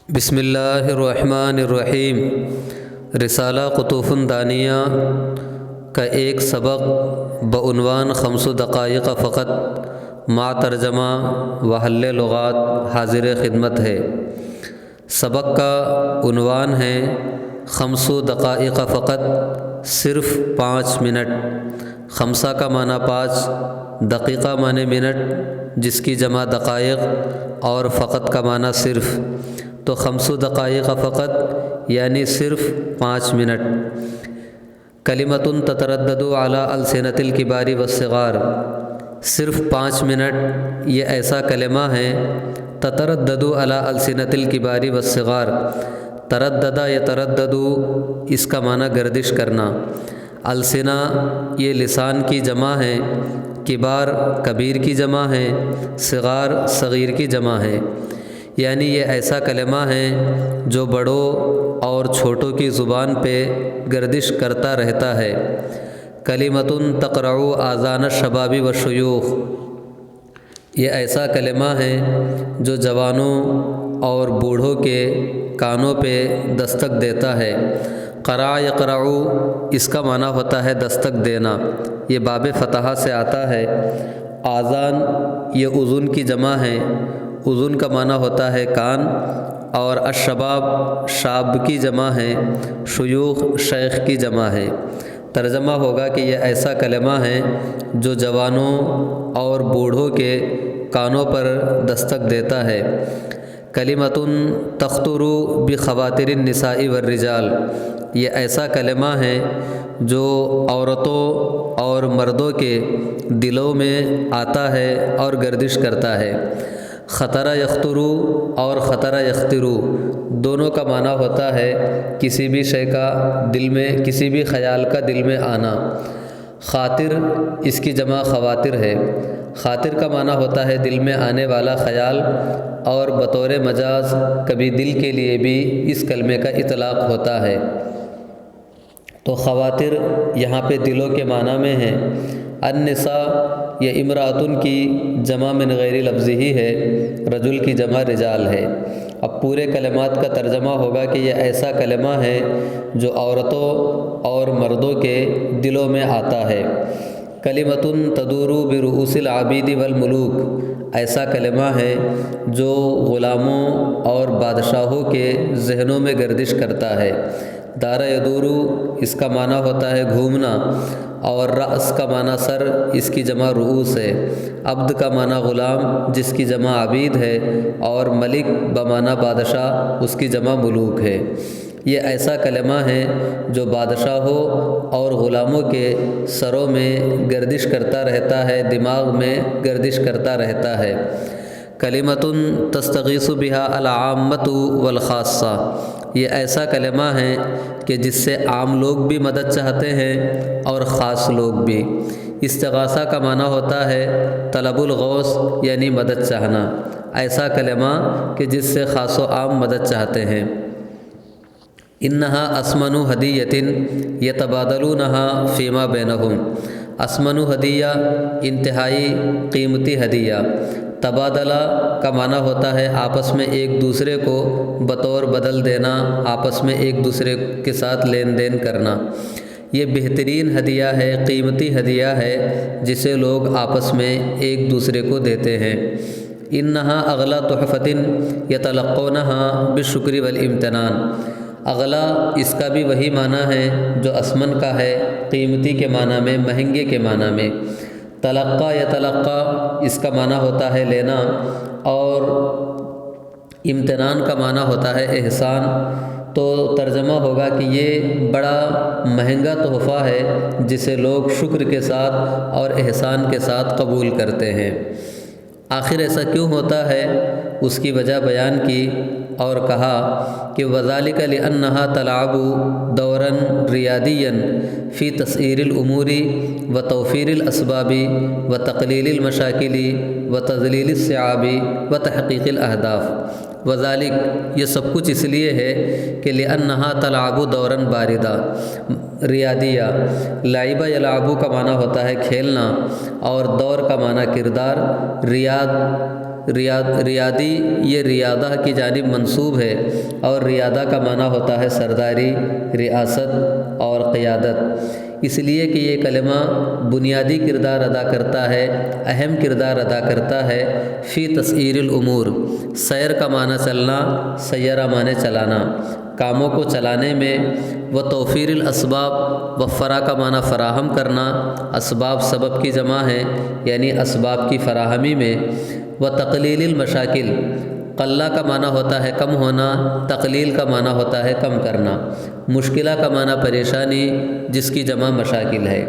بسم اللہ الرحمن الرحیم۔ رسالہ قطوف دانیہ کا ایک سبق بعنوان 5 دقائق فقط مع ترجمہ و حل لغات حاضر خدمت ہے۔ سبق کا عنوان ہے 5 دقائق فقط، صرف 5 منٹ۔ 5 کا معنی 5، دقیقہ معنی منٹ جس کی جمع دقائق، اور فقط کا معنی صرف، تو 5 دقائق فقط یعنی صرف 5 منٹ۔ کلمۃ تتردد علی السنۃ الکبار والصغار، صرف 5 منٹ یہ ایسا کلمہ ہے، تتردد علی السنۃ الکبار والصغار، تردد یتردد اس کا معنی گردش کرنا، السنہ یہ لسان کی جمع ہے، کبار کبیر کی جمع ہے، صغار صغیر کی جمع ہے، یعنی یہ ایسا کلمہ ہے جو بڑوں اور چھوٹوں کی زبان پہ گردش کرتا رہتا ہے۔ کلمۃ تقرع آذان الشباب والشیوخ، یہ ایسا کلمہ ہے جو جوانوں اور بوڑھوں کے کانوں پہ دستک دیتا ہے۔ قرع یقرع اس کا معنی ہوتا ہے دستک دینا، یہ باب فتحہ سے آتا ہے۔ آذان یہ اذن کی جمع ہے، اذن کا معنی ہوتا ہے کان، اور الشباب شاب کی جمع ہے، شیوخ شیخ کی جمع ہے۔ ترجمہ ہوگا کہ یہ ایسا کلمہ ہے جو جوانوں اور بوڑھوں کے کانوں پر دستک دیتا ہے۔ کلمۃ تخطر بخواتر النساء والرجال، یہ ایسا کلمہ ہے جو عورتوں اور مردوں کے دلوں میں آتا ہے اور گردش کرتا ہے۔ خطر یخطر اور خطر یخطر دونوں کا معنی ہوتا ہے کسی بھی شے کا دل میں، کسی بھی خیال کا دل میں آنا۔ خاطر اس کی جمع خواتر ہے، خاطر کا معنی ہوتا ہے دل میں آنے والا خیال، اور بطور مجاز کبھی دل کے لیے بھی اس کلمے کا اطلاق ہوتا ہے۔ تو خواتر یہاں پہ دلوں کے معنی میں ہیں۔ النساء یہ امراتن کی جمع من غیر لفظ ہی ہے، رجل کی جمع رجال ہے۔ اب پورے کلمات کا ترجمہ ہوگا کہ یہ ایسا کلمہ ہے جو عورتوں اور مردوں کے دلوں میں آتا ہے۔ کلمۃ تدور برؤوس العبید والملوک، ایسا کلمہ ہے جو غلاموں اور بادشاہوں کے ذہنوں میں گردش کرتا ہے۔ دار یدور اس کا معنی ہوتا ہے گھومنا، اور رأس کا معنی سر، اس کی جمع رؤوس ہے۔ عبد کا معنی غلام جس کی جمع عبید ہے، اور ملک بمعنی بادشاہ اس کی جمع ملوک ہے۔ یہ ایسا کلمہ ہے جو بادشاہوں اور غلاموں کے سروں میں گردش کرتا رہتا ہے، دماغ میں گردش کرتا رہتا ہے۔ کلمۃ تستغیث بها العامۃ والخاصہ، یہ ایسا کلمہ ہے کہ جس سے عام لوگ بھی مدد چاہتے ہیں اور خاص لوگ بھی۔ استغاثہ کا معنی ہوتا ہے طلب الغوث یعنی مدد چاہنا، ایسا کلمہ کہ جس سے خاص و عام مدد چاہتے ہیں۔ انہا اسمن ہدیۃ یتبادلونہا فیما بینہم، اسمن ہدیہ انتہائی قیمتی ہدیہ، تبادلہ کا معنی ہوتا ہے آپس میں ایک دوسرے کو بطور بدل دینا، آپس میں ایک دوسرے کے ساتھ لین دین کرنا۔ یہ بہترین ہدیہ ہے، قیمتی ہدیہ ہے جسے لوگ آپس میں ایک دوسرے کو دیتے ہیں۔ انہا اغلی تحفۃ یتلقونہا بالشکر والامتنان، اغلا اس کا بھی وہی معنی ہے جو اسمن کا ہے، قیمتی کے معنی میں، مہنگے کے معنی میں۔ تلقا یتلقا اس کا معنی ہوتا ہے لینا، اور امتنان کا معنی ہوتا ہے احسان۔ تو ترجمہ ہوگا کہ یہ بڑا مہنگا تحفہ ہے جسے لوگ شکر کے ساتھ اور احسان کے ساتھ قبول کرتے ہیں۔ آخر ایسا کیوں ہوتا ہے اس کی وجہ بیان کی اور کہا کہ وذالک لأنہا تلعب دورا ریادیا فی تسعیر الامور وتوفیر الاسباب وتقلیل المشاکل وتذلیل الصعاب وتحقیق الاہداف۔ وذالک یہ سب کچھ اس لیے ہے کہ لأنہا تلعب دورا باردہ، ریادیہ، لعب یلعب کا معنی ہوتا ہے کھیلنا، اور دور کا معنی کردار، ریاد ریادی یہ ریادہ کی جانب منسوب ہے، اور ریادہ کا معنی ہوتا ہے سرداری، ریاست اور قیادت۔ اس لیے کہ یہ کلمہ بنیادی کردار ادا کرتا ہے، اہم کردار ادا کرتا ہے فی تسعیر الامور۔ سیر کا معنی چلنا، سیرہ معنی چلانا، کاموں کو چلانے میں، و توفیر الاسباب، وفرا کا معنی فراہم کرنا، اسباب سبب کی جمع ہے یعنی اسباب کی فراہمی میں، و تقلیل المشاکل، قلہ کا معنی ہوتا ہے کم ہونا، تقلیل کا معنی ہوتا ہے کم کرنا، مشکلہ کا معنی پریشانی جس کی جمع مشاکل ہے۔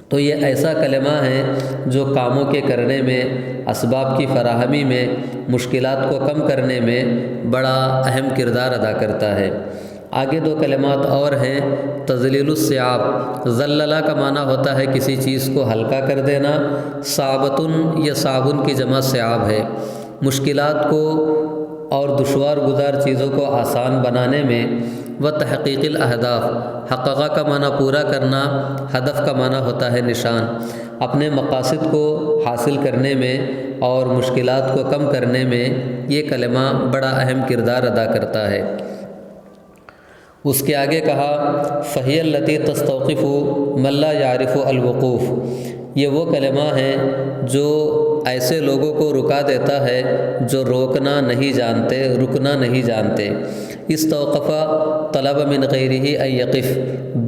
تو یہ ایسا کلمہ ہے جو کاموں کے کرنے میں، اسباب کی فراہمی میں، مشکلات کو کم کرنے میں بڑا اہم کردار ادا کرتا ہے۔ آگے دو کلمات اور ہیں۔ تذلیل الصعاب، ذللہ کا معنی ہوتا ہے کسی چیز کو ہلکا کر دینا، صعبۃ یہ صابن کی جمع صعاب ہے، مشکلات کو اور دشوار گزار چیزوں کو آسان بنانے میں، و تحقیق الاہداف، حققہ کا معنی پورا کرنا، ہدف کا معنی ہوتا ہے نشان، اپنے مقاصد کو حاصل کرنے میں اور مشکلات کو کم کرنے میں یہ کلمہ بڑا اہم کردار ادا کرتا ہے۔ اس کے آگے کہا فہی التی تستوقف من لا یعرف الوقوف، یہ وہ کلمہ ہے جو ایسے لوگوں کو رکا دیتا ہے جو روکنا نہیں جانتے، رکنا نہیں جانتے۔ استوقف طلب من غیرہ ان یقف،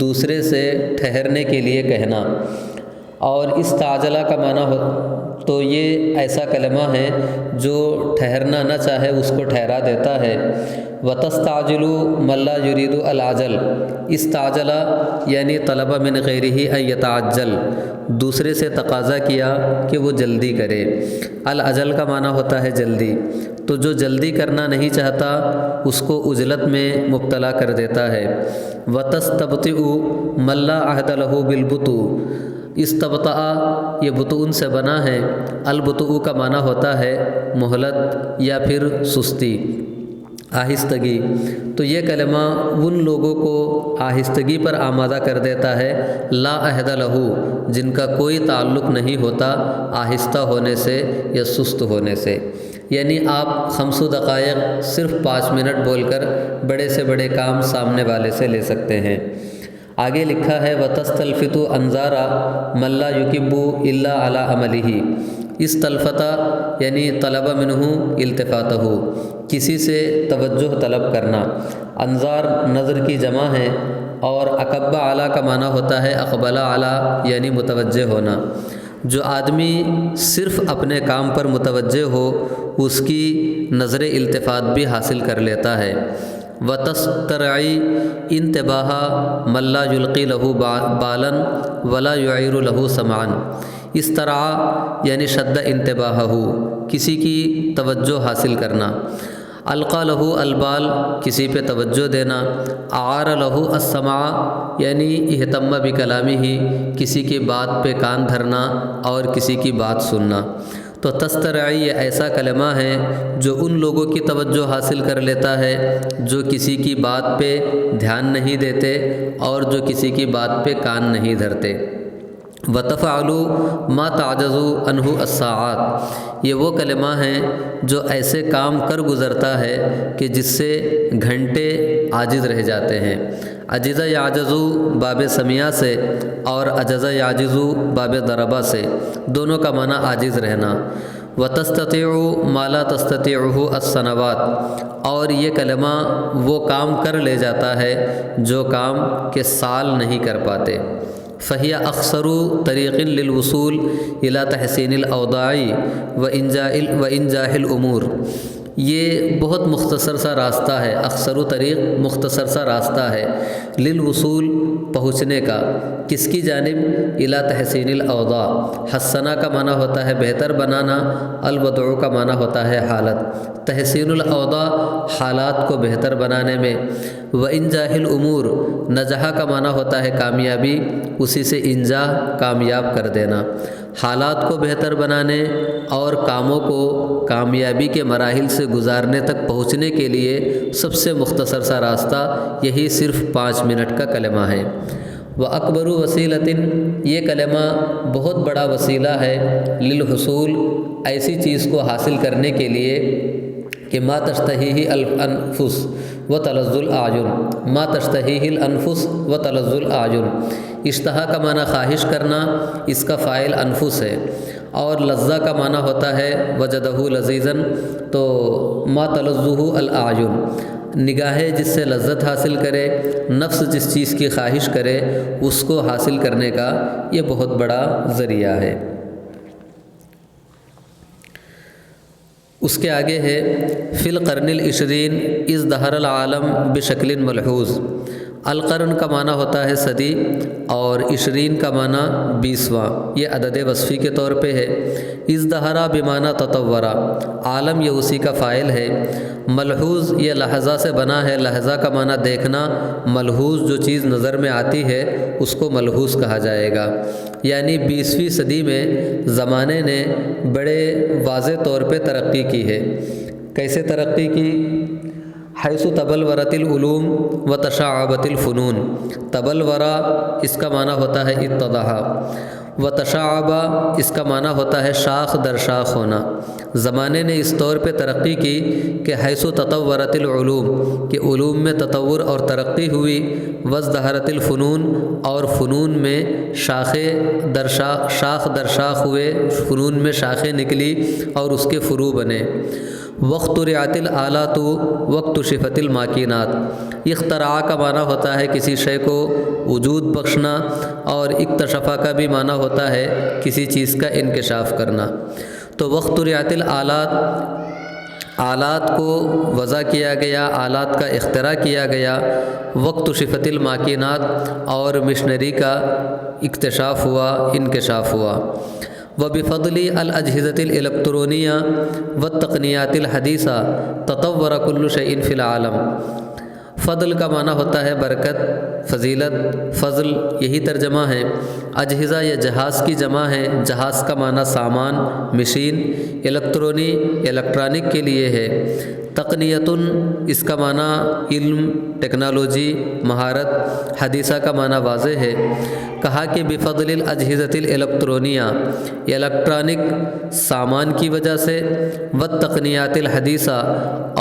دوسرے سے ٹھہرنے کے لیے کہنا، اور استعجلہ کا معنی ہو تو یہ ایسا کلمہ ہے جو ٹھہرنا نہ چاہے اس کو ٹھہرا دیتا ہے۔ وتستعجل من لا یرید العجل، استعجلہ یعنی طلب من غیرہ ان یتعجل، دوسرے سے تقاضا کیا کہ وہ جلدی کرے۔ العجل کا معنی ہوتا ہے جلدی، تو جو جلدی کرنا نہیں چاہتا اس کو عجلت میں مبتلا کر دیتا ہے۔ وتستبطئ من لا عہد لہ بالبطء، استبطأ یہ بطون سے بنا ہے، البطء کا معنی ہوتا ہے مہلت یا پھر سستی، آہستگی۔ تو یہ کلمہ ان لوگوں کو آہستگی پر آمادہ کر دیتا ہے، لا عہد لہ، جن کا کوئی تعلق نہیں ہوتا آہستہ ہونے سے یا سست ہونے سے۔ یعنی آپ 5 دقائق صرف 5 منٹ بول کر بڑے سے بڑے کام سامنے والے سے لے سکتے ہیں۔ آگے لکھا ہے وَتَسْتَلْفِتُ أَنْظَارَ مَنْ لَا يُكِبُّ إِلَّا عَلَىٰ عَمَلِهِ، استلفتا یعنی طلب منہ التفاتہ، کسی سے توجہ طلب کرنا، انظار نظر کی جمع ہے، اور اکب اعلیٰ کا معنی ہوتا ہے اقبل اعلیٰ یعنی متوجہ ہونا۔ جو آدمی صرف اپنے کام پر متوجہ ہو اس کی نظر التفات بھی حاصل کر لیتا ہے۔ وتسترعی انتباہ من لا یلقی لہ بالا ولا یعیر لہ سمعا، استرعا یعنی شد انتباہہ، کسی کی توجہ حاصل کرنا۔ القا لہ البال کسی پہ توجہ دینا۔ اعار لہ السمع یعنی اہتم بکلامہ، کسی کی بات پہ کان دھرنا اور کسی کی بات سننا۔ تو تسترعی یہ ایسا کلمہ ہے جو ان لوگوں کی توجہ حاصل کر لیتا ہے جو کسی کی بات پہ دھیان نہیں دیتے اور جو کسی کی بات پہ کان نہیں دھرتے۔ وتفعل ما تعجز عنہ الساعات، یہ وہ کلمہ ہیں جو ایسے کام کر گزرتا ہے کہ جس سے گھنٹے عاجز رہ جاتے ہیں۔ عجز یعجز باب سمیہ سے اور عجز یعجز باب ضربہ سے، دونوں کا معنی عاجز رہنا۔ وتستطيع ما لا تستطيعه السنوات، اور یہ کلمہ وہ کام کر لے جاتا ہے جو کام کے سال نہیں کر پاتے۔ فہی اخسر طریق للوصول الى تحسین الاوضاع وانجاح الامور، یہ بہت مختصر سا راستہ ہے، اخسر طریق مختصر سا راستہ ہے، للوصول پہنچنے کا، کس کی جانب؟ الی تحسین الاوضاع، حسنہ کا معنی ہوتا ہے بہتر بنانا، الوضع کا معنی ہوتا ہے حالت، تحسین الاوضاع حالات کو بہتر بنانے میں، وانجاح الامور نجاح کا معنی ہوتا ہے کامیابی، اسی سے انجاح کامیاب کر دینا، حالات کو بہتر بنانے اور کاموں کو کامیابی کے مراحل سے گزارنے تک پہنچنے کے لیے سب سے مختصر سا راستہ یہی صرف 5 منٹ کا کلمہ ہے۔ وَأَكْبَرُ وَسِيلَةٍ، یہ کلمہ بہت بڑا وسیلہ ہے، للحصول ایسی چیز کو حاصل کرنے کے لیے کہ ما تشتہیہ الانفس و تلذ الاعین، ما تشتہیہ الانفس و تلذ الاعین۔ اشتہا کا معنی خواہش کرنا، اس کا فاعل انفس ہے، اور لذہ کا معنی ہوتا ہے وجدہ لذیذاً، تو ما تلذہ الاعین، نگاہیں جس سے لذت حاصل کرے، نفس جس چیز کی خواہش کرے، اس کو حاصل کرنے کا یہ بہت بڑا ذریعہ ہے۔ اس کے آگے ہے فی القرن العشرین اذ ظہر العالم بشکل ملحوظ۔ القرن کا معنی ہوتا ہے صدی، اور عشرین کا معنی 20واں، یہ عدد وصفی کے طور پہ ہے۔ اذ ظہر بمعنی تطورا، عالم یہ اسی کا فاعل ہے۔ ملحوظ یہ لحظہ سے بنا ہے، لحظہ کا معنی دیکھنا، ملحوظ جو چیز نظر میں آتی ہے اس کو ملحوظ کہا جائے گا۔ یعنی 20ویں صدی میں زمانے نے بڑے واضح طور پہ ترقی کی ہے۔ کیسے ترقی کی؟ حیث تبلورت العلوم و تشعبت الفنون۔ تبلورا اس کا معنی ہوتا ہے اتضح، و تشعبہ اس کا معنی ہوتا ہے شاخ در شاخ ہونا۔ زمانے نے اس طور پہ ترقی کی کہ حیث تطورت العلوم، کہ علوم میں تطور اور ترقی ہوئی، وازدہرت الفنون، اور فنون میں شاخ در شاخ ہوئے، فنون میں شاخیں نکلی اور اس کے فروع بنے۔ واخترعت الآلات واکتشفت الماکینات۔ اختراع کا معنی ہوتا ہے کسی شے کو وجود بخشنا، اور اکتشفہ کا بھی معنی ہوتا ہے کسی چیز کا انکشاف کرنا۔ تو واخترعت الآلات، آلات کو وضع کیا گیا، آلات کا اختراع کیا گیا۔ واکتشفت الماکینات، اور مشنری کا اکتشاف ہوا، انکشاف ہوا۔ وبفضل الاجهزة الإلكترونية والتقنيات الحديثة تطور كل شيء في العالم۔ فضل کا معنی ہوتا ہے برکت، فضیلت، فضل یہی ترجمہ ہے۔ اجہزہ یہ جہاز کی جمع ہے، جہاز کا معنی سامان، مشین، الیکٹرونی الیکٹرانک کے لیے ہے۔ تقنیتن اس کا معنی علم، ٹیکنالوجی، مہارت۔ حدیثہ کا معنی واضح ہے۔ کہا کہ بفضل الاجہزة الیکٹرونیہ، الیکٹرانک سامان کی وجہ سے، والتقنیات الحدیثہ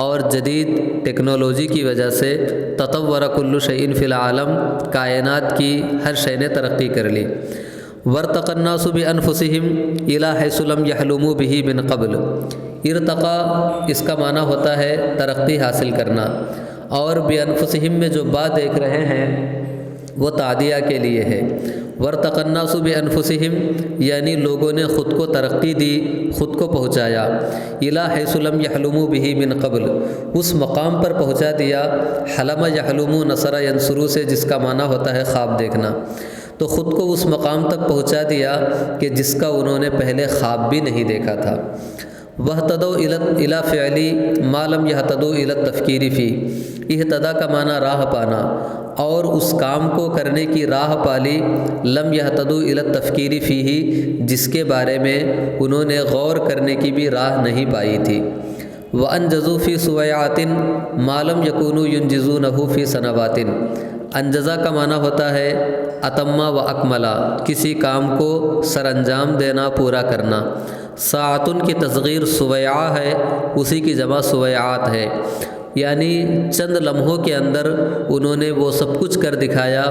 اور جدید ٹیکنالوجی کی وجہ سے، تطور کل شیء فی العالم کائنات کی ہر شے نے ترقی کر لی۔ وارتقى الناس بانفسهم الى حيث لم يحلموا به من قبل۔ ارتقا اس کا معنی ہوتا ہے ترقی حاصل کرنا، اور بانفسهم میں جو بات دیکھ رہے ہیں وہ تعدیہ کے لیے ہے۔ وارتقى الناس بانفسهم یعنی لوگوں نے خود کو ترقی دی، خود کو پہنچایا۔ الى حيث لم يحلموا به من قبل، اس مقام پر پہنچا دیا۔ حلم یحلم نصر ینصر سے جس کا معنی ہوتا ہے خواب دیکھنا، تو خود کو اس مقام تک پہنچا دیا کہ جس کا انہوں نے پہلے خواب بھی نہیں دیکھا تھا۔ وَاهْتَدَوْا إِلَى فِعْلِ مَا لَمْ يَهْتَدُوا إِلَى التَّفْكِيرِ فِيهِ۔ اہتدا کا معنی راہ پانا، اور اس کام کو کرنے کی راہ پالی، لم يَهْتَدُوا إِلَى التَّفْكِيرِ فِيهِ جس کے بارے میں انہوں نے غور کرنے کی بھی راہ نہیں پائی تھی۔ وَأَنْجَزُوا فِي سُوَيْعَاتٍ مَا لَمْ يَكُونُوا يُنْجِزُونَهُ فِي سَنَوَاتٍ۔ انجزا کا معنی ہوتا ہے اتمہ و اکملا، کسی کام کو سر انجام دینا، پورا کرنا۔ ساعتن کی تصغیر سویعہ ہے، اسی کی جمع سویعات ہے، یعنی چند لمحوں کے اندر انہوں نے وہ سب کچھ کر دکھایا،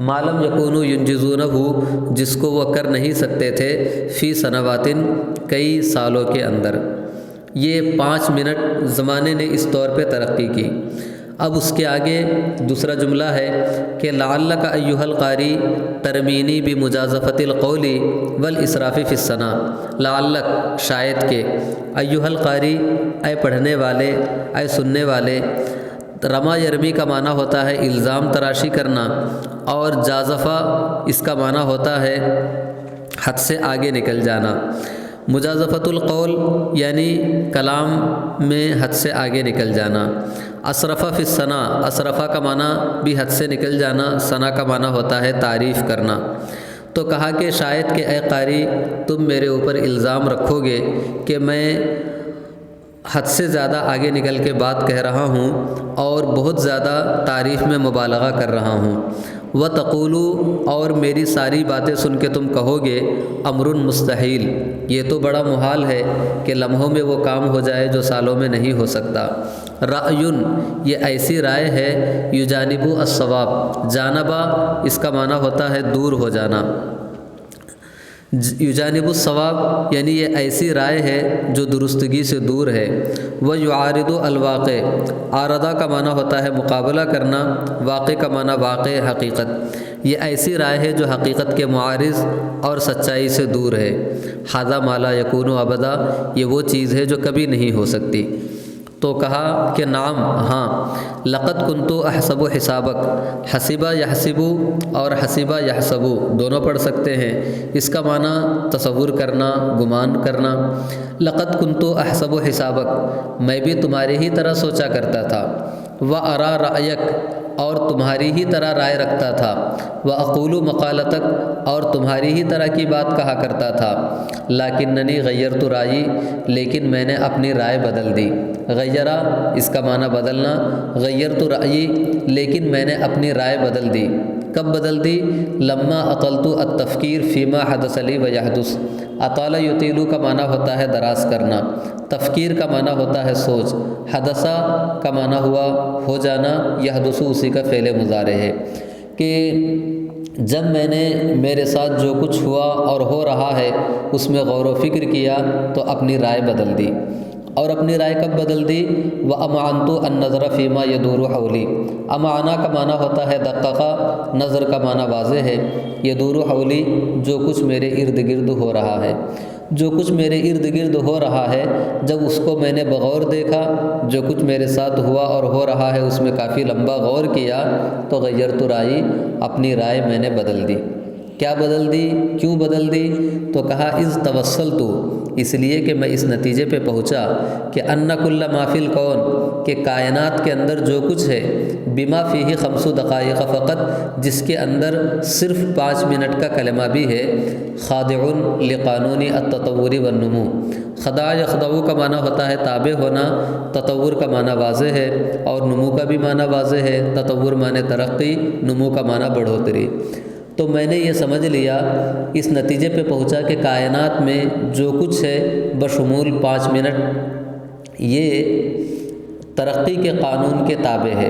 معلوم یکونو ینجزونہ جس کو وہ کر نہیں سکتے تھے، فی سنواتن کئی سالوں کے اندر۔ یہ 5 منٹ زمانے نے اس طور پہ ترقی کی۔ اب اس کے آگے دوسرا جملہ ہے کہ لعلک ایھا القاری ترمینی بمجازفۃ القول والاسراف فی الثناء۔ لعلک شاید کہ، ایھا القاری اے پڑھنے والے، اے سننے والے۔ رما یرمی کا معنی ہوتا ہے الزام تراشی کرنا، اور جازفہ اس کا معنی ہوتا ہے حد سے آگے نکل جانا۔ مجازفۃ القول یعنی کلام میں حد سے آگے نکل جانا۔ اسرفہ فی الثناء، اسرفہ کا معنی بھی حد سے نکل جانا، ثنا کا معنی ہوتا ہے تعریف کرنا۔ تو کہا کہ شاید کہ اے قاری تم میرے اوپر الزام رکھو گے کہ میں حد سے زیادہ آگے نکل کے بات کہہ رہا ہوں اور بہت زیادہ تعریف میں مبالغہ کر رہا ہوں۔ وَتَقُولُوا اور میری ساری باتیں سن کے تم کہو گے امر مستحیل، یہ تو بڑا محال ہے کہ لمحوں میں وہ کام ہو جائے جو سالوں میں نہیں ہو سکتا۔ رأیٌ یہ ایسی رائے ہے، یجانب الصواب، جانبا اس کا معنی ہوتا ہے دور ہو جانا، یجانب الصواب یعنی یہ ایسی رائے ہے جو درستگی سے دور ہے۔ ویعارض الواقع، عارضہ کا معنی ہوتا ہے مقابلہ کرنا، واقع کا معنی واقع حقیقت، یہ ایسی رائے ہے جو حقیقت کے معارض اور سچائی سے دور ہے۔ ھذا ما لا یکون ابدا، یہ وہ چیز ہے جو کبھی نہیں ہو سکتی۔ تو کہا کہ نعم ہاں، لقد کنت احسب حسابک، حسبہ یحسب اور حسبہ یحسب دونوں پڑھ سکتے ہیں، اس کا معنی تصور کرنا، گمان کرنا۔ لقد کنت احسب حسابک، میں بھی تمہاری ہی طرح سوچا کرتا تھا، وارا رأیک اور تمہاری ہی طرح رائے رکھتا تھا، واقول مقالتک اور تمہاری ہی طرح کی بات کہا کرتا تھا، لیکننی غیرت رائی، لیکن میں نے اپنی رائے بدل دی۔ غیرہ اس کا معنی بدلنا، غیرت رائی لیکن میں نے اپنی رائے بدل دی۔ کب بدل دی؟ لما اطلت التفکیر فیما حدث لی ویحدث، اطال یطیل کا معنی ہوتا ہے دراز کرنا، تفکیر کا معنی ہوتا ہے سوچ، حدثہ کا معنی ہوا ہو جانا، یحدث اسی کا فعل مضارع ہے، کہ جب میں نے میرے ساتھ جو کچھ ہوا اور ہو رہا ہے اس میں غور و فکر کیا تو اپنی رائے بدل دی۔ اور اپنی رائے کب بدل دی؟ وَأَمْعَنْتُ النَّظْرَ فِي مَا يَدُورُ حَوْلِي، امعنا کا معنی ہوتا ہے دقیقہ، نظر کا معنی واضح ہے، يَدُورُ حَوْلِي جو کچھ میرے ارد گرد ہو رہا ہے، جو کچھ میرے ارد گرد ہو رہا ہے جب اس کو میں نے بغور دیکھا، جو کچھ میرے ساتھ ہوا اور ہو رہا ہے اس میں کافی لمبا غور کیا تو غیرت رائی، اپنی رائے میں نے بدل دی۔ کیا بدل دی؟ کیوں بدل دی؟ تو کہا اذ توسلت، اس لیے کہ میں اس نتیجے پہ پہنچا کہ ان کل ما فی الکون، کہ کائنات کے اندر جو کچھ ہے، بما فیہ 5 دقائق فقط، جس کے اندر صرف 5 منٹ کا کلمہ بھی ہے، خاضع لقانون التطور والنمو، خضاع یخضع کا معنی ہوتا ہے تابع ہونا، تطور کا معنی واضح ہے اور نمو کا بھی معنی واضح ہے، تطور معنی ترقی، نمو کا معنی بڑھوتری۔ تو میں نے یہ سمجھ لیا، اس نتیجے پہ پہنچا کہ کائنات میں جو کچھ ہے بشمول 5 منٹ یہ ترقی کے قانون کے تابع ہے۔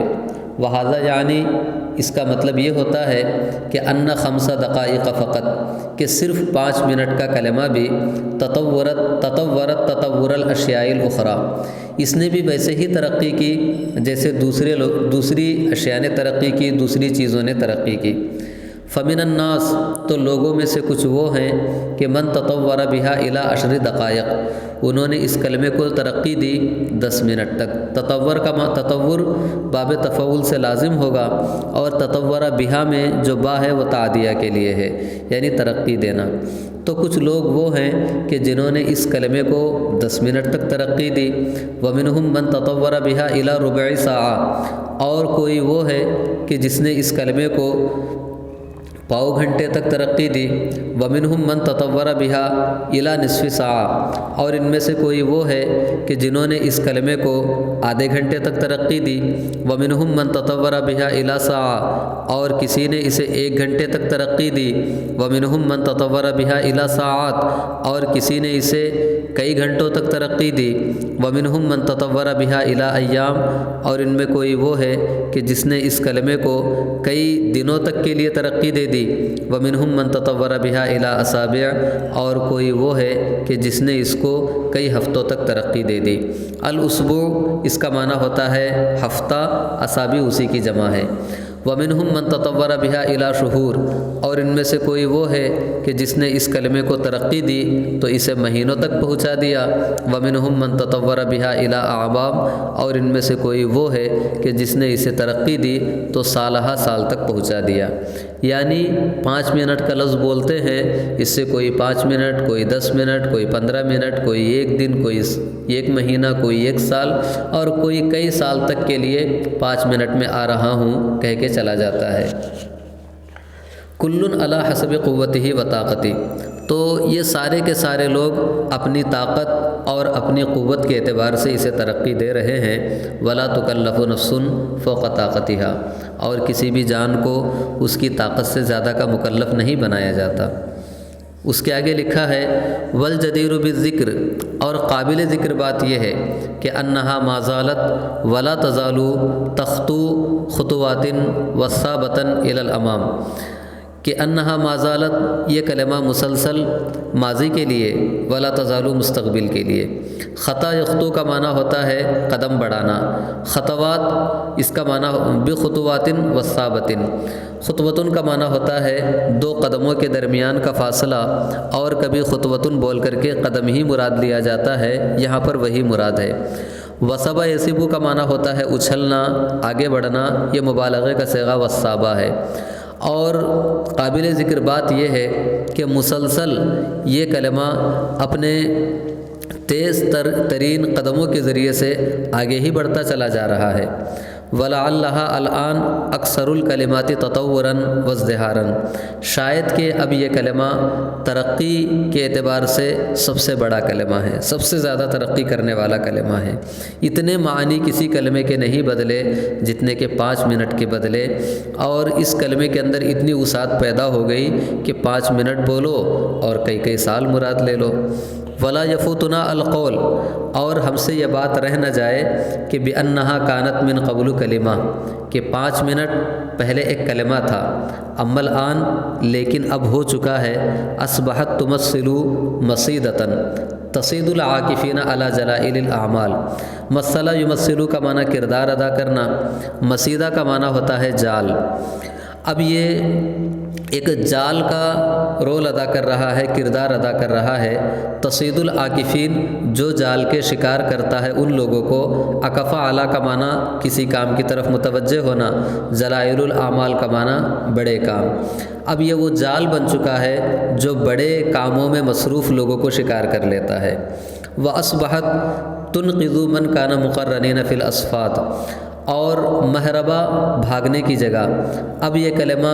وہذا یعنی اس کا مطلب یہ ہوتا ہے کہ ان 5 دقائق فقط، کہ صرف 5 منٹ کا کلمہ بھی تطورت تطور الاشیاء الاخرى، اس نے بھی ویسے ہی ترقی کی جیسے دوسری اشیاء نے ترقی کی، دوسری چیزوں نے ترقی کی۔ فمن الناس، تو لوگوں میں سے کچھ وہ ہیں کہ من تطور بہا الی 10 دقائق، انہوں نے اس کلمے کو ترقی دی 10 منٹ تک۔ تطور باب تفعول سے لازم ہوگا، اور تطور بہا میں جو با ہے وہ تعدیہ کے لیے ہے، یعنی ترقی دینا۔ تو کچھ لوگ وہ ہیں کہ جنہوں نے اس کلمے کو 10 منٹ تک ترقی دی۔ ومنہم من تطور بہا الی ربع ساعہ، اور کوئی وہ ہے کہ جس نے اس کلمے کو پاؤ گھنٹے تک ترقی دی۔ ومنہم من تطور بہا الی نصف ساعہ، اور ان میں سے کوئی وہ ہے کہ جنہوں نے اس کلمے کو آدھے گھنٹے تک ترقی دی۔ ومنہم من تطور بہا الی ساعہ، اور کسی نے اسے 1 گھنٹے تک ترقی دی۔ ومنہم من تطور بہا الی ساعات، اور کسی نے اسے کئی گھنٹوں تک ترقی دی۔ ومنہم من تطور بہا الی ایام، اور ان میں کوئی وہ ہے کہ جس نے اس کلمے کو کئی دنوں تک کے لیے ترقی دے دی۔ ومنہم من تطور بہا الی اصابع، اور کوئی وہ ہے کہ جس نے اس کو کئی ہفتوں تک ترقی دے دی۔ الاسبوع اس کا معنی ہوتا ہے ہفتہ، اصابع اسی کی جمع ہے۔ ومنہم من تطور بہا الی شہور، اور ان میں سے کوئی وہ ہے کہ جس نے اس کلمے کو ترقی دی تو اسے مہینوں تک پہنچا دیا۔ ومنہم من تطور بہا الی اعوام، اور ان میں سے کوئی وہ ہے کہ جس نے اسے ترقی دی تو سالہ سال تک پہنچا دیا۔ یعنی 5 منٹ کا لفظ بولتے ہیں، اس سے کوئی 5 منٹ، کوئی 10 منٹ، کوئی 15 منٹ، کوئی 1 دن، کوئی 1 مہینہ، کوئی 1 سال، اور کوئی کئی سال تک کے لیے 5 منٹ میں آ رہا ہوں کہہ کے چلا جاتا ہے۔ کل علی حسب قوتہ و طاقتہ، تو یہ سارے کے سارے لوگ اپنی طاقت اور اپنی قوت کے اعتبار سے اسے ترقی دے رہے ہیں۔ ولا تکلف نفس فوق طاقتہا، اور کسی بھی جان کو اس کی طاقت سے زیادہ کا مکلف نہیں بنایا جاتا۔ اس کے آگے لکھا ہے والجدیر بالذکر، اور قابل ذکر بات یہ ہے کہ انہا ما زالت ولا تزال تخطو خطوات وثابتا الی الامام، کہ انہا ما زالت یہ کلمہ مسلسل ماضی کے لیے، ولا تزال مستقبل کے لیے۔ خطا یخطو کا معنی ہوتا ہے قدم بڑھانا، خطوات اس کا معنی بخطوات وثابت، خطوتن کا معنی ہوتا ہے دو قدموں کے درمیان کا فاصلہ، اور کبھی خطوتن بول کر کے قدم ہی مراد لیا جاتا ہے، یہاں پر وہی مراد ہے۔ وثبا یسبو کا معنی ہوتا ہے اچھلنا، آگے بڑھنا، یہ مبالغے کا صیغہ وثابہ ہے۔ اور قابل ذکر بات یہ ہے کہ مسلسل یہ کلمہ اپنے تیز ترین قدموں کے ذریعے سے آگے ہی بڑھتا چلا جا رہا ہے۔ وَلَعَلَّهَا الْآن اکثر الکلمات تطوراً وازدہاراً، شاید کہ اب یہ کلمہ ترقی کے اعتبار سے سب سے بڑا کلمہ ہے، سب سے زیادہ ترقی کرنے والا کلمہ ہے۔ اتنے معنی کسی کلمے کے نہیں بدلے جتنے کہ 5 منٹ کے بدلے، اور اس کلمے کے اندر اتنی وسعت پیدا ہو گئی کہ 5 منٹ بولو اور کئی سال مراد لے لو۔ ولا یفوتنا القول، اور ہم سے یہ بات رہ نہ جائے کہ بانہا کانت من قبل کلمہ، کہ 5 منٹ پہلے ایک کلمہ تھا، اما الآن لیکن اب ہو چکا ہے، اصبحت تمثل مصیدۃ تصید العاکفین علی جلائل الاعمال۔ مثلا یمثل کا معنی کردار ادا کرنا، مصیدہ کا معنی ہوتا ہے جال۔ اب یہ ایک جال کا رول ادا کر رہا ہے، کردار ادا کر رہا ہے۔ تصید العاکفین، جو جال کے شکار کرتا ہے ان لوگوں کو۔ عکفہ علی کا معنی کسی کام کی طرف متوجہ ہونا، جلائل الاعمال کا معنی بڑے کام۔ اب یہ وہ جال بن چکا ہے جو بڑے کاموں میں مصروف لوگوں کو شکار کر لیتا ہے۔ وَأَصْبَحَتْ تُنْقِذُ مَنْ كَانَ مُقَرَّنِينَ فِي الْأَصْفَادِ، اور مہربہ بھاگنے کی جگہ، اب یہ کلمہ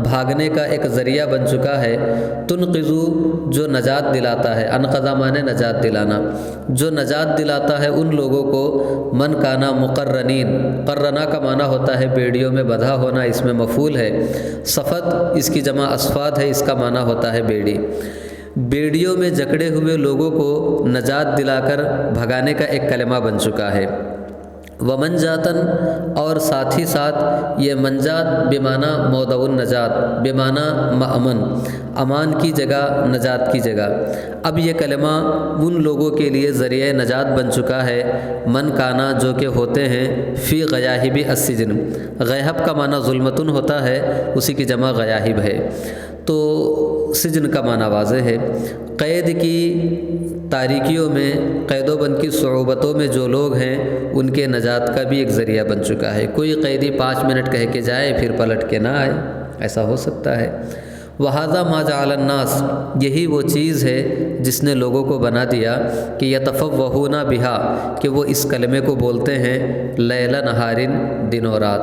بھاگنے کا ایک ذریعہ بن چکا ہے۔ تنقذو، جو نجات دلاتا ہے، انقذا معنی نجات دلانا، جو نجات دلاتا ہے ان لوگوں کو۔ من کانا مقرنین، قرنا کا معنی ہوتا ہے بیڑیوں میں بندھا ہونا، اس میں مفعول ہے۔ صفت اس کی جمع اصفاد ہے، اس کا معنی ہوتا ہے بیڑی۔ بیڑیوں میں جکڑے ہوئے لوگوں کو نجات دلا کر بھگانے کا ایک کلمہ بن چکا ہے۔ ومنجاتن، اور ساتھ ہی ساتھ یہ منجات بمعنی موضع النجات، بمعنی مأمن، امان کی جگہ، نجات کی جگہ۔ اب یہ کلمہ ان لوگوں کے لیے ذریعہ نجات بن چکا ہے، من کانا، جو کہ ہوتے ہیں، فی غیاہب السجن، غیہب کا معنی ظلمتن ہوتا ہے، اسی کی جمع غیاہب ہے، تو سجن کا معنی واضح ہے۔ قید کی تاریکیوں میں، قید و بند کی صعوبتوں میں جو لوگ ہیں ان کے نجات کا بھی ایک ذریعہ بن چکا ہے۔ کوئی قیدی 5 منٹ کہہ کے جائے پھر پلٹ کے نہ آئے، ایسا ہو سکتا ہے۔ وَهَذَا مَا جَعَلَ النَّاسَ، یہی وہ چیز ہے جس نے لوگوں کو بنا دیا کہ یتفوہون بہا، کہ وہ اس کلمے کو بولتے ہیں لیل نہار، دن و رات۔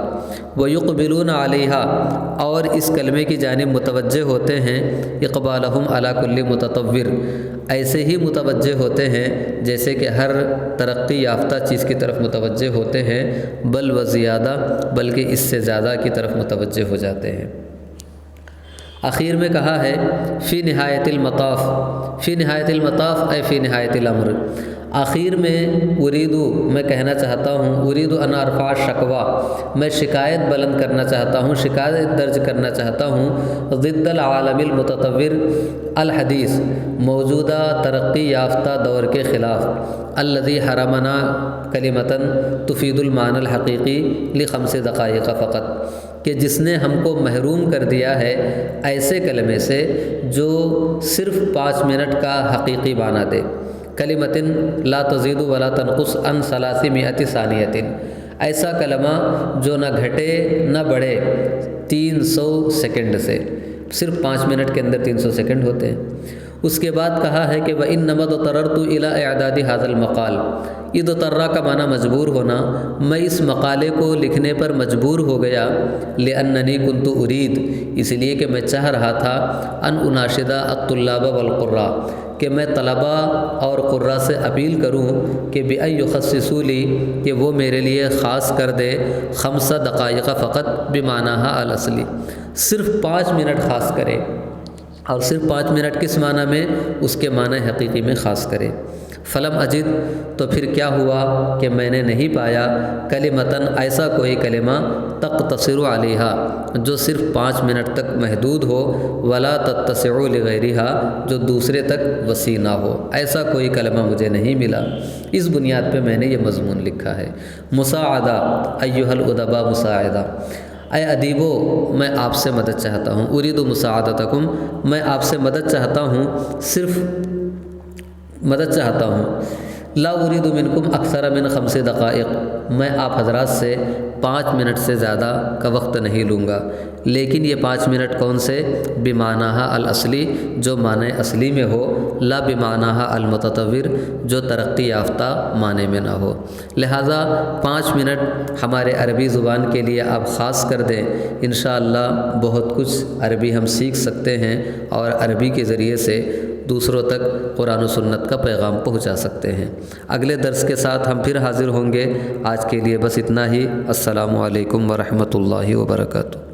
وَيُقْبِلُونَ عَلَيْهَا، اور اس کلمے کی جانب متوجہ ہوتے ہیں، اقبالہم علی کل متطور، ایسے ہی متوجہ ہوتے ہیں جیسے کہ ہر ترقی یافتہ چیز کی طرف متوجہ ہوتے ہیں، بل و زیادہ، بلکہ اس سے زیادہ کی طرف متوجہ ہو جاتے ہیں۔ آخر میں کہا ہے فی نہایت المطاف، فی نہایت المطاف اے فی نہایت الامر، آخر میں اریدو، میں کہنا چاہتا ہوں، اریدو ان ارفع شکوہ، میں شکایت بلند کرنا چاہتا ہوں، شکایت درج کرنا چاہتا ہوں، ضد العالم المتطور الحدیث، موجودہ ترقی یافتہ دور کے خلاف، الذی حرمنا کلمتاً تفید المعنی الحقیقی ل5 دقائق فقط، کہ جس نے ہم کو محروم کر دیا ہے ایسے کلمے سے جو صرف 5 منٹ کا حقیقی معنی دے۔ کلمتن لا تزید ولا تنقص عن 300 ثانیۃ، ایسا کلمہ جو نہ گھٹے نہ بڑھے 300 سیکنڈ سے، صرف 5 منٹ کے اندر 300 سیکنڈ ہوتے ہیں۔ اس کے بعد کہا ہے کہ وَإِنَّمَا اضْطَرَرْتُ إِلَىٰ إِعْدَادِ هَذَا الْمَقَالِ، اضطرا کا معنی مجبور ہونا، میں اس مقالے کو لکھنے پر مجبور ہو گیا، لأننی كنت أريد، اس لیے کہ میں چاہ رہا تھا، ان اناشد الطلاب والقراء، کہ میں طلباء اور قراء سے اپیل کروں کہ بأن يخصصوا لی، کہ وہ میرے لیے خاص کر دے 5 دقائق فقط بمعنیٰ الاصلی، صرف 5 منٹ خاص کرے، اور صرف 5 منٹ کس معنی میں؟ اس کے معنی حقیقی میں خاص کرے۔ فلم اجد، تو پھر کیا ہوا کہ میں نے نہیں پایا، کلمتاً ایسا کوئی کلمہ تقتصر علیہا، جو صرف 5 منٹ تک محدود ہو، ولا تتسع لغیرہا، جو دوسرے تک وسیع نہ ہو، ایسا کوئی کلمہ مجھے نہیں ملا۔ اس بنیاد پہ میں نے یہ مضمون لکھا ہے۔ مساعدہ، ایھا الادباء مساعدہ، اے ادیبو میں آپ سے مدد چاہتا ہوں، ارید مساعدتکم، میں آپ سے مدد چاہتا ہوں، صرف مدد چاہتا ہوں، لا ارید منکم اکثر من 5 دقائق، میں آپ حضرات سے 5 منٹ سے زیادہ کا وقت نہیں لوں گا، لیکن یہ 5 منٹ کون سے؟ بمعنیٰ الاصلی، جو معنی اصلی میں ہو، لا بمعنیٰ المتطور، جو ترقی یافتہ معنی میں نہ ہو۔ لہٰذا 5 منٹ ہمارے عربی زبان کے لیے آپ خاص کر دیں، انشاءاللہ بہت کچھ عربی ہم سیکھ سکتے ہیں، اور عربی کے ذریعے سے دوسروں تک قرآن و سنت کا پیغام پہنچا سکتے ہیں۔ اگلے درس کے ساتھ ہم پھر حاضر ہوں گے، آج کے لیے بس اتنا ہی۔ السلام علیکم ورحمۃ اللہ وبرکاتہ۔